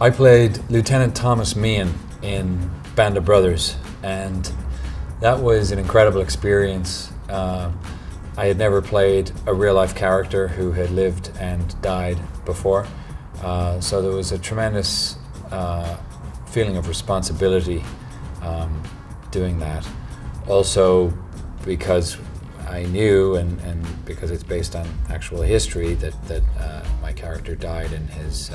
I played Lieutenant Thomas Meehan in Band of Brothers, and that was an incredible experience. I had never played a real-life character who had lived and died before, so there was a tremendous feeling of responsibility doing that. Also, because I knew, and because it's based on actual history, that my character died in his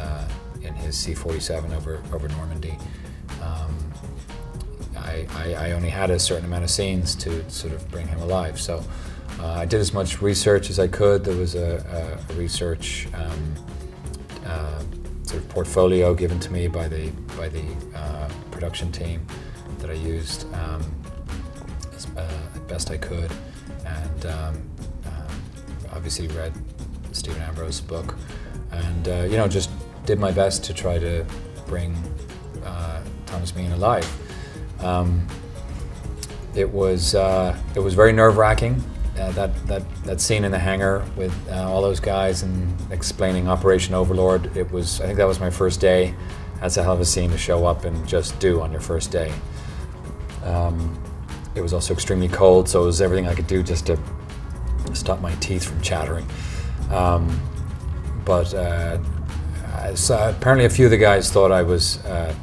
C-47 over Normandy. I only had a certain amount of scenes to sort of bring him alive, so I did as much research as I could. There was a research sort of portfolio given to me by the production team that I used as best I could, and obviously read Stephen Ambrose's book, and just did my best to try to bring Thomas Meehan alive. It was very nerve-wracking. That scene in the hangar with all those guys and explaining Operation Overlord. I think that was my first day. That's a hell of a scene to show up and just do on your first day. It was also extremely cold, so it was everything I could do just to stop my teeth from chattering. So apparently a few of the guys thought I was a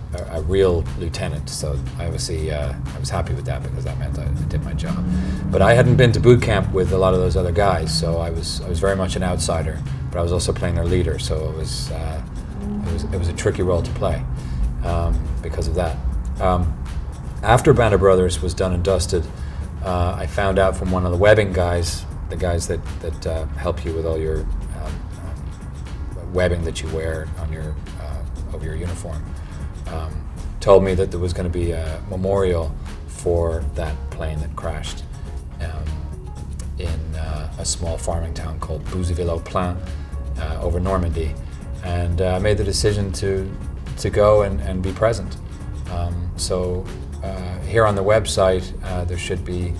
real lieutenant, so I was happy with that, because that meant I did my job. But I hadn't been to boot camp with a lot of those other guys, so I was very much an outsider, but I was also playing their leader, so it was a tricky role to play because of that. After Band of Brothers was done and dusted, I found out from one of the webbing guys, the guys that help you with all your webbing that you wear on your over your uniform, told me that there was going to be a memorial for that plane that crashed in a small farming town called Bouzeville-au-Plain over Normandy, and I made the decision to go and be present. So here on the website there should be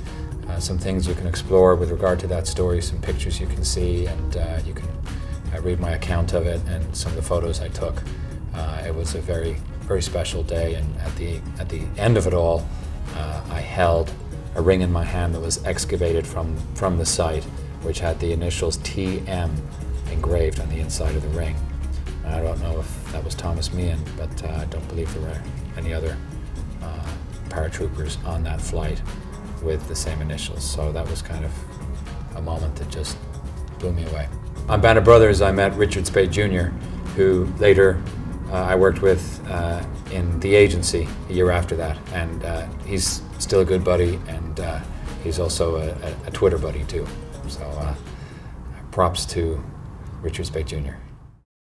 some things you can explore with regard to that story, some pictures you can see, and you can read my account of it and some of the photos I took. It was a very, very special day, and at the end of it all, I held a ring in my hand that was excavated from the site, which had the initials TM engraved on the inside of the ring. And I don't know if that was Thomas Meehan, but I don't believe there were any other paratroopers on that flight with the same initials. So that was kind of a moment that just blew me away. On Band of Brothers, I met Richard Speight Jr., who later I worked with in The Agency a year after that, and he's still a good buddy, and he's also a Twitter buddy too. So props to Richard Speight Jr.